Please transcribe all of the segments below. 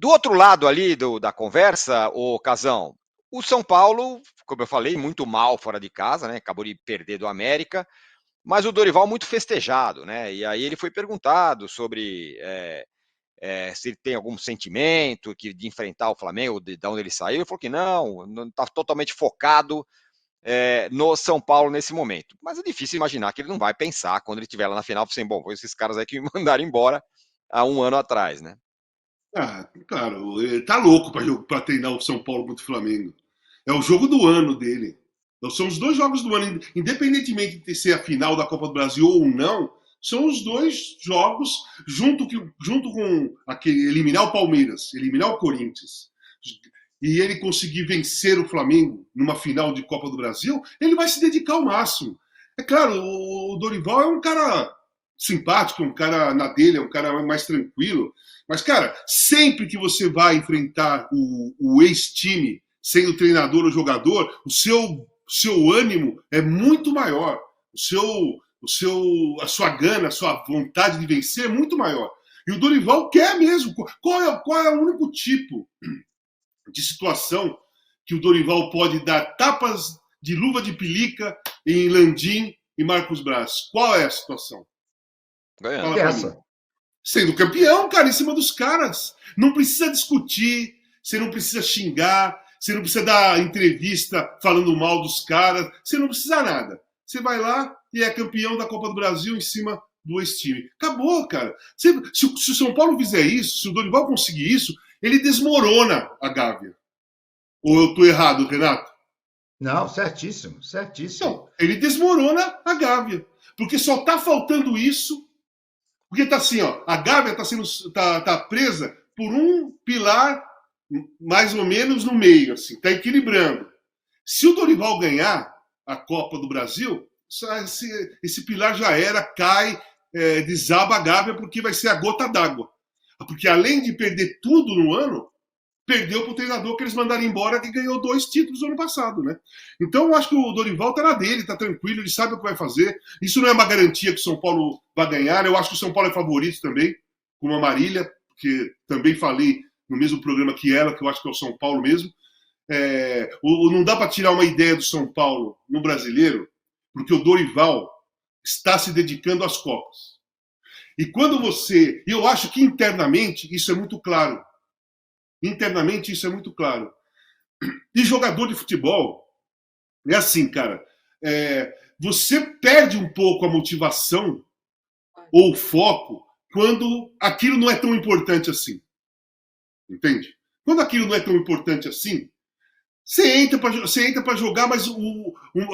Do outro lado ali da conversa, o Casão, o São Paulo, como eu falei, muito mal fora de casa, né? Acabou de perder do América, mas o Dorival muito festejado, né? E aí ele foi perguntado sobre se ele tem algum sentimento de enfrentar o Flamengo, de onde ele saiu. Ele falou que não está totalmente focado no São Paulo nesse momento. Mas é difícil imaginar que ele não vai pensar quando ele estiver lá na final, assim, bom, foi esses caras aí que me mandaram embora há um ano atrás, né? Ah, claro, ele tá louco para treinar o São Paulo contra o Flamengo. É o jogo do ano dele. Então, são os dois jogos do ano, independentemente de ser a final da Copa do Brasil ou não, são os dois jogos, junto com aquele, eliminar o Palmeiras, eliminar o Corinthians, e ele conseguir vencer o Flamengo numa final de Copa do Brasil, ele vai se dedicar ao máximo. É claro, o Dorival é um cara simpático, um cara na dele, é um cara mais tranquilo. Mas, cara, sempre que você vai enfrentar o ex-time, sendo treinador ou jogador, seu ânimo é muito maior. A sua gana, a sua vontade de vencer é muito maior. E o Dorival quer mesmo. Qual é o único tipo de situação que o Dorival pode dar tapas de luva de pelica em Landim e Marcos Braz? Qual é a situação? Ganhando. Fala pra mim. Sendo campeão, cara, em cima dos caras. Não precisa discutir, você não precisa xingar, você não precisa dar entrevista falando mal dos caras, você não precisa nada. Você vai lá e é campeão da Copa do Brasil em cima do ex-time. Acabou, cara. Se o São Paulo fizer isso, se o Dorival conseguir isso, ele desmorona a Gávea. Ou eu tô errado, Renato? Não, certíssimo, certíssimo. Não, ele desmorona a Gávea. Porque só tá faltando isso. Porque tá assim, ó, a Gávea tá presa por um pilar mais ou menos no meio, assim, tá equilibrando. Se o Dorival ganhar a Copa do Brasil, esse pilar já era, cai, desaba a Gávea, porque vai ser a gota d'água. Porque além de perder tudo no ano, perdeu para o treinador que eles mandaram embora, que ganhou 2 títulos no ano passado, né? Então eu acho que o Dorival tá na dele, tá tranquilo, ele sabe o que vai fazer. Isso não é uma garantia que o São Paulo vai ganhar. Eu acho que o São Paulo é favorito também, com a Marília, porque também falei no mesmo programa que ela, que eu acho que é o São Paulo mesmo. Não dá para tirar uma ideia do São Paulo no brasileiro, porque o Dorival está se dedicando às Copas. E quando você. E eu acho que internamente isso é muito claro. Internamente isso é muito claro. E jogador de futebol é assim, cara. Você perde um pouco a motivação ou o foco quando aquilo não é tão importante assim. Entende? Quando aquilo não é tão importante assim, você entra para jogar, mas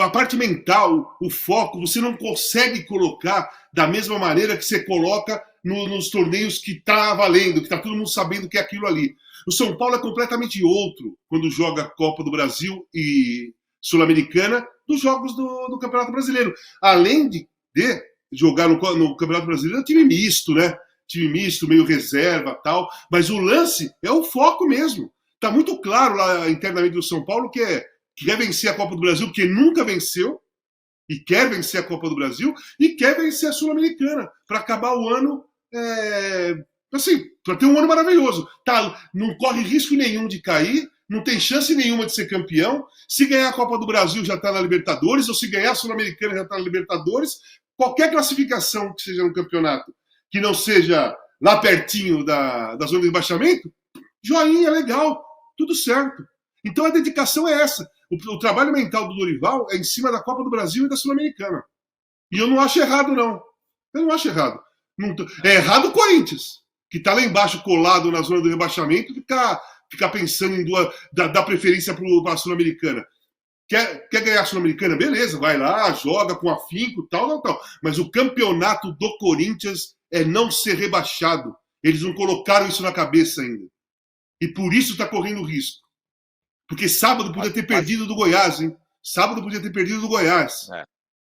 a parte mental, o foco, você não consegue colocar da mesma maneira que você coloca nos torneios que tá valendo, que tá todo mundo sabendo que é aquilo ali. O São Paulo é completamente outro quando joga Copa do Brasil e Sul-Americana dos jogos do Campeonato Brasileiro. Além de jogar no Campeonato Brasileiro, é um time misto, né? Time misto, meio reserva tal. Mas o lance é o foco mesmo. Está muito claro lá internamente do São Paulo que quer vencer a Copa do Brasil, porque nunca venceu, e quer vencer a Copa do Brasil, e quer vencer a Sul-Americana, para acabar o ano, assim, para ter um ano maravilhoso. Tá, não corre risco nenhum de cair, não tem chance nenhuma de ser campeão. Se ganhar a Copa do Brasil, já está na Libertadores, ou se ganhar a Sul-Americana, já está na Libertadores. Qualquer classificação que seja no campeonato, que não seja lá pertinho da zona de rebaixamento, joinha, legal, tudo certo. Então a dedicação é essa. O trabalho mental do Dorival é em cima da Copa do Brasil e da Sul-Americana. E eu não acho errado, não. Eu não acho errado. É errado o Corinthians, que está lá embaixo colado na zona do rebaixamento, que fica pensando em dar preferência para a Sul-Americana. Quer ganhar a Sul-Americana? Beleza, vai lá, joga com afinco, tal. Mas o campeonato do Corinthians é não ser rebaixado. Eles não colocaram isso na cabeça ainda. E por isso está correndo risco. Porque sábado podia ter perdido do Goiás, hein? Sábado podia ter perdido do Goiás.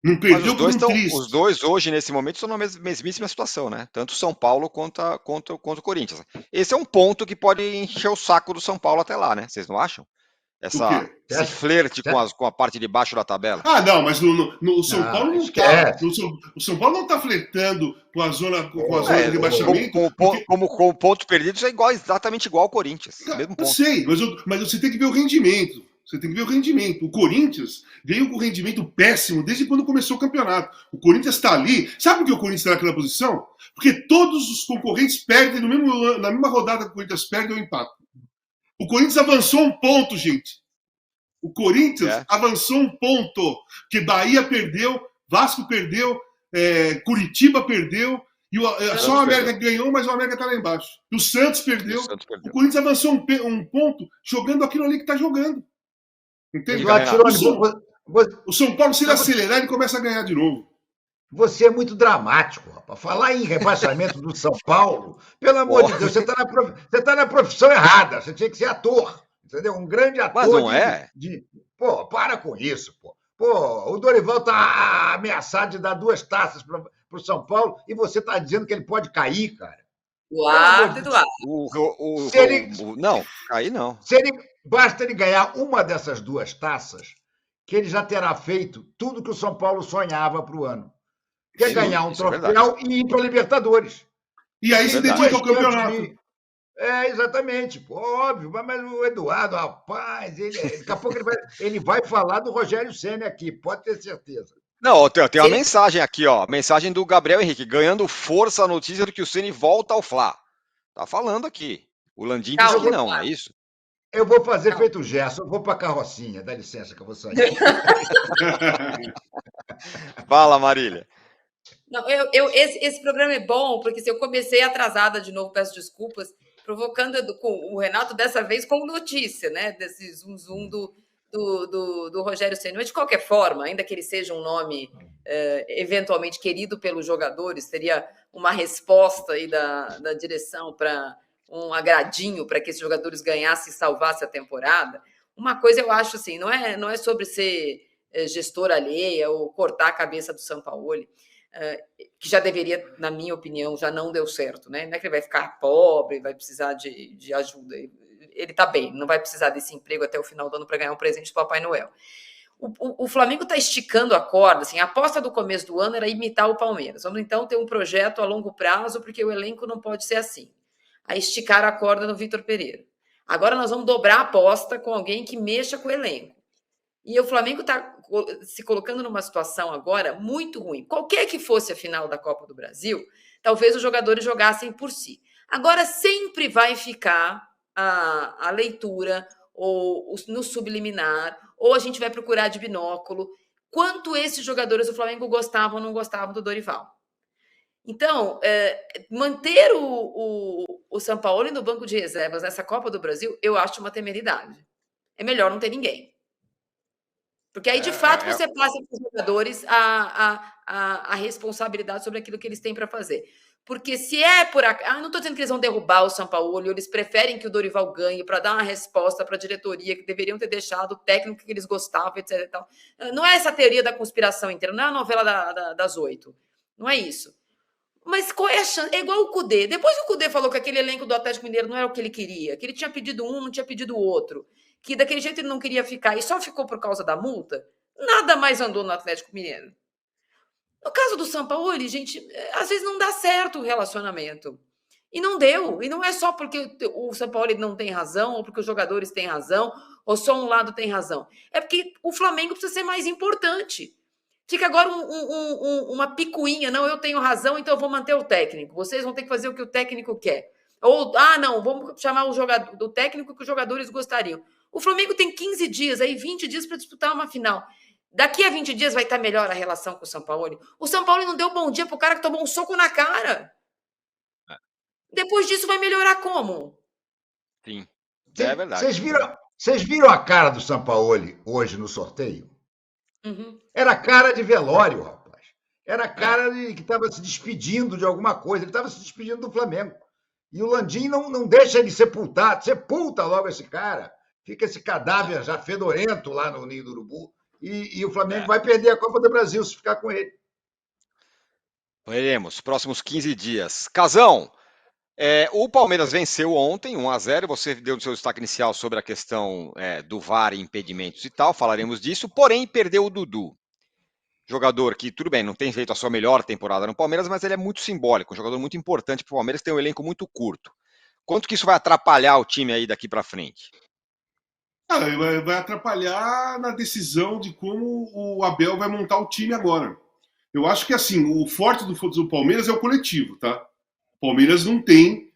Não perdeu por um triste. Os dois hoje, nesse momento, estão na mesmíssima situação, né? Tanto o São Paulo quanto o Corinthians. Esse é um ponto que pode encher o saco do São Paulo até lá, né? Vocês não acham? O quê? Esse flerte com a parte de baixo da tabela. Ah, não, mas o São Paulo não está. esquece. O São Paulo não está flertando com a zona de rebaixamento. Como pontos perdidos é exatamente igual ao Corinthians. Mesmo Eu ponto. sei, mas você tem que ver o rendimento. Você tem que ver o rendimento. O Corinthians veio com rendimento péssimo desde quando começou o campeonato. O Corinthians está ali. Sabe por que o Corinthians está naquela posição? Porque todos os concorrentes perdem na mesma rodada que o Corinthians perde ou empate. O Corinthians avançou um ponto, gente. O Corinthians avançou um ponto. Porque Bahia perdeu, Vasco perdeu, Curitiba perdeu. E só o América ganhou, mas o América está lá embaixo. E o Santos perdeu. O Corinthians avançou um ponto jogando aquilo ali que está jogando. Entende? O São Paulo, se ele acelerar, ele começa a ganhar de novo. Você é muito dramático, rapaz. Falar em rebaixamento do São Paulo, pelo amor de Deus, você está na profissão errada. Você tinha que ser ator, entendeu? Um grande ator. Mas não é? Pô, para com isso, pô. Pô, o Dorival está ameaçado de dar 2 taças para o São Paulo e você está dizendo que ele pode cair, cara. Não, cair não. Basta ele ganhar uma dessas 2 taças, que ele já terá feito tudo que o São Paulo sonhava para o ano. Que é ganhar um troféu e ir para a Libertadores. E aí se dedica ao campeonato. Exatamente, pô, óbvio, mas o Eduardo, rapaz, daqui a pouco ele vai falar do Rogério Ceni aqui, pode ter certeza. Não, tem uma mensagem aqui, ó. Mensagem do Gabriel Henrique, ganhando força a notícia de que o Ceni volta ao Fla. Tá falando aqui. O Landim disse que não, é isso? Eu vou fazer feito o Gerson, eu vou para a carrocinha, dá licença que eu vou sair. Fala, Marília. Não, esse programa é bom, porque se eu comecei atrasada de novo, peço desculpas, provocando com o Renato, dessa vez com notícia, né? Desse zoom do Rogério Ceni. Mas, de qualquer forma, ainda que ele seja um nome eventualmente querido pelos jogadores, seria uma resposta aí da direção para um agradinho para que esses jogadores ganhassem e salvassem a temporada. Uma coisa eu acho assim, não é sobre ser gestor alheia ou cortar a cabeça do Sampaoli, que já deveria, na minha opinião, já não deu certo, né? Não é que ele vai ficar pobre, vai precisar de ajuda. Ele está bem, não vai precisar desse emprego até o final do ano para ganhar um presente do Papai Noel. O Flamengo está esticando a corda, assim, a aposta do começo do ano era imitar o Palmeiras. Vamos então ter um projeto a longo prazo, porque o elenco não pode ser assim. A esticar a corda no Vitor Pereira. Agora nós vamos dobrar a aposta com alguém que mexa com o elenco. E o Flamengo está se colocando numa situação agora muito ruim. Qualquer que fosse a final da Copa do Brasil, talvez os jogadores jogassem por si. Agora sempre vai ficar a leitura, ou no subliminar, ou a gente vai procurar de binóculo, quanto esses jogadores do Flamengo gostavam ou não gostavam do Dorival. Então, manter o Sampaoli no banco de reservas nessa Copa do Brasil, eu acho uma temeridade. É melhor não ter ninguém. Porque aí, de fato, você passa para os jogadores a responsabilidade sobre aquilo que eles têm para fazer. Porque se é por acaso... não estou dizendo que eles vão derrubar o Sampaoli, ou eles preferem que o Dorival ganhe para dar uma resposta para a diretoria, que deveriam ter deixado o técnico que eles gostavam, etc. E tal. Não é essa teoria da conspiração inteira, não é a novela das 8. Não é isso. Mas qual é a chance? É igual o Cudê. Depois que o Cudê falou que aquele elenco do Atlético Mineiro não era o que ele queria, que ele tinha pedido um, não tinha pedido o outro, que daquele jeito ele não queria ficar e só ficou por causa da multa, nada mais andou no Atlético Mineiro. No caso do Sampaoli, gente, às vezes não dá certo o relacionamento. E não deu. E não é só porque o Sampaoli não tem razão, ou porque os jogadores têm razão, ou só um lado tem razão. É porque o Flamengo precisa ser mais importante. Fica agora uma picuinha. Não, eu tenho razão, então eu vou manter o técnico. Vocês vão ter que fazer o que o técnico quer. Ou, não, vamos chamar o técnico que os jogadores gostariam. O Flamengo tem 15 dias, aí 20 dias para disputar uma final. Daqui a 20 dias vai estar melhor a relação com o Sampaoli. O Sampaoli não deu bom dia pro cara que tomou um soco na cara. Depois disso vai melhorar como? Sim, é verdade. Vocês viram a cara do Sampaoli hoje no sorteio? Uhum. Era cara de velório, rapaz. Era cara que estava se despedindo de alguma coisa. Ele estava se despedindo do Flamengo. E o Landim não deixa ele sepultar. Sepulta logo esse cara. Fica esse cadáver já fedorento lá no Ninho do Urubu. E o Flamengo vai perder a Copa do Brasil se ficar com ele. Veremos, próximos 15 dias. Casão, O Palmeiras venceu ontem, 1-0. Você deu o seu destaque inicial sobre a questão do VAR e impedimentos e tal, falaremos disso. Porém, perdeu o Dudu. Jogador que, tudo bem, não tem feito a sua melhor temporada no Palmeiras, mas ele é muito simbólico, um jogador muito importante para o Palmeiras, tem um elenco muito curto. Quanto que isso vai atrapalhar o time aí daqui para frente? Vai atrapalhar na decisão de como o Abel vai montar o time agora. Eu acho que assim, o forte do Palmeiras é o coletivo, tá? O Palmeiras não tem.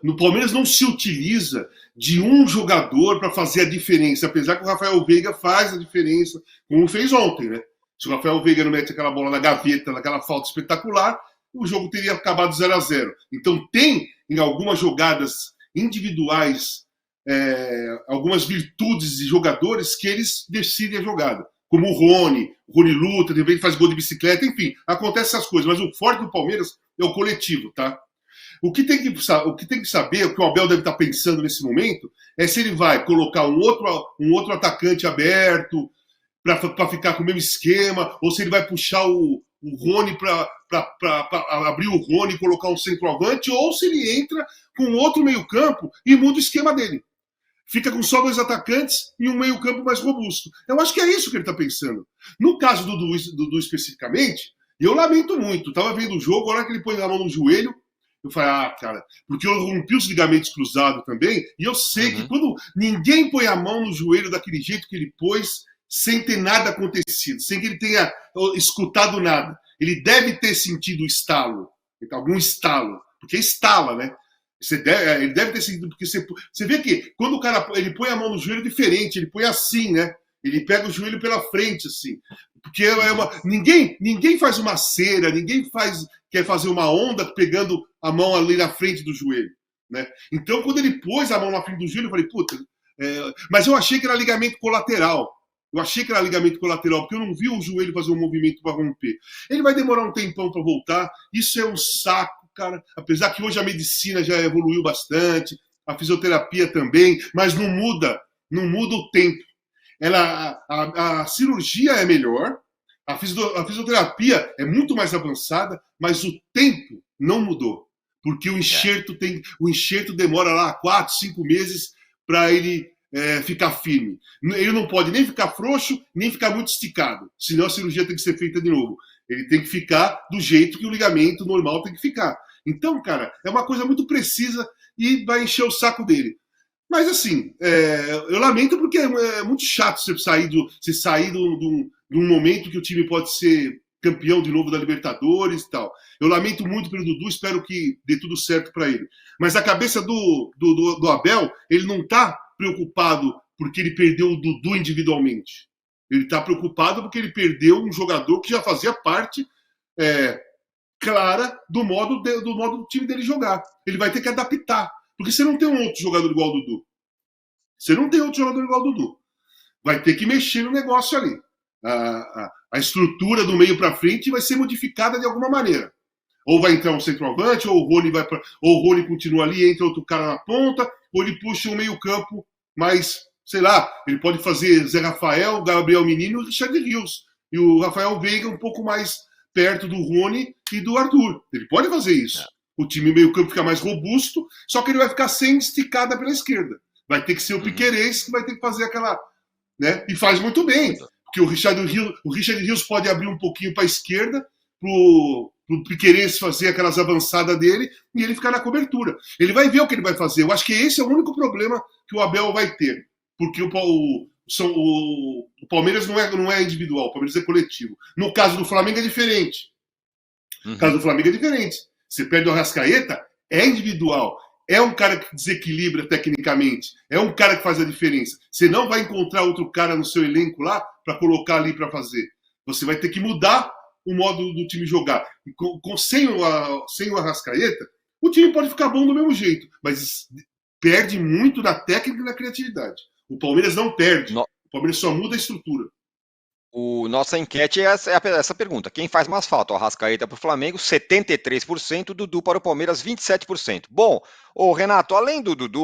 No Palmeiras não se utiliza de um jogador para fazer a diferença, apesar que o Rafael Veiga faz a diferença, como fez ontem, né? Se o Rafael Veiga não mete aquela bola na gaveta, naquela falta espetacular, o jogo teria acabado 0-0. Então tem, em algumas jogadas individuais, algumas virtudes de jogadores que eles decidem a jogada. Como o Rony luta, de repente faz gol de bicicleta, enfim, acontecem essas coisas. Mas o forte do Palmeiras é o coletivo, tá? O que tem que saber, o que o Abel deve estar pensando nesse momento, é se ele vai colocar um outro atacante aberto para ficar com o mesmo esquema, ou se ele vai puxar o Rony para abrir o Rony e colocar um centroavante, ou se ele entra com outro meio-campo e muda o esquema dele. Fica com só 2 atacantes e um meio-campo mais robusto. Eu acho que é isso que ele está pensando. No caso do Dudu especificamente, eu lamento muito. Estava vendo o jogo, a hora que ele põe a mão no joelho, eu falei, cara, porque eu rompi os ligamentos cruzados também, e eu sei que quando ninguém põe a mão no joelho daquele jeito que ele pôs, sem ter nada acontecido, sem que ele tenha escutado nada, ele deve ter sentido o estalo, algum estalo, porque estala, né? Ele deve ter sentido, porque você vê que quando o cara ele põe a mão no joelho é diferente, ele põe assim, né? Ele pega o joelho pela frente, assim. Porque ninguém faz uma cera, ninguém quer fazer uma onda pegando a mão ali na frente do joelho, né? Então, quando ele pôs a mão na frente do joelho, eu falei, puta, mas eu achei que era ligamento colateral. Porque eu não vi o joelho fazer um movimento para romper. Ele vai demorar um tempão para voltar, isso é um saco, cara. Apesar que hoje a medicina já evoluiu bastante, a fisioterapia também, mas não muda o tempo. A cirurgia é melhor, a fisioterapia é muito mais avançada, mas o tempo não mudou. Porque o enxerto demora lá 4, 5 meses para ele ficar firme. Ele não pode nem ficar frouxo, nem ficar muito esticado. Senão a cirurgia tem que ser feita de novo. Ele tem que ficar do jeito que o ligamento normal tem que ficar. Então, cara, é uma coisa muito precisa e vai encher o saco dele. Mas, assim, eu lamento porque é muito chato você sair de um momento que o time pode ser campeão de novo da Libertadores e tal. Eu lamento muito pelo Dudu, espero que dê tudo certo para ele. Mas a cabeça do Abel, ele não está preocupado porque ele perdeu o Dudu individualmente. Ele está preocupado porque ele perdeu um jogador que já fazia parte clara do modo do time dele jogar. Ele vai ter que adaptar. Porque você não tem um outro jogador igual ao Dudu. Vai ter que mexer no negócio ali. A estrutura do meio para frente vai ser modificada de alguma maneira. Ou vai entrar um centroavante, ou o Rony continua ali, entra outro cara na ponta, ou ele puxa um meio campo mais, sei lá, ele pode fazer Zé Rafael, Gabriel Menino e Richard Rios. E o Rafael Veiga um pouco mais perto do Rony e do Arthur. Ele pode fazer isso. O time meio campo fica mais robusto, só que ele vai ficar sem esticada pela esquerda. Vai ter que ser o Piquerez que vai ter que fazer aquela... Né? E faz muito bem. Porque o Richard Rios pode abrir um pouquinho para a esquerda, pro Piquerez fazer aquelas avançadas dele e ele ficar na cobertura. Ele vai ver o que ele vai fazer. Eu acho que esse é o único problema que o Abel vai ter. Porque o Palmeiras não é individual, o Palmeiras é coletivo. No caso do Flamengo é diferente. Você perde o Arrascaeta, é individual. É um cara que desequilibra tecnicamente. É um cara que faz a diferença. Você não vai encontrar outro cara no seu elenco lá para colocar ali para fazer. Você vai ter que mudar o modo do time jogar. Sem o Arrascaeta, o time pode ficar bom do mesmo jeito, mas perde muito da técnica e da criatividade. O Palmeiras não perde. O Palmeiras só muda a estrutura. Nossa enquete é essa pergunta. Quem faz mais falta? O Arrascaeta para o Flamengo, 73%, Dudu para o Palmeiras, 27%. Bom, Renato, além do Dudu,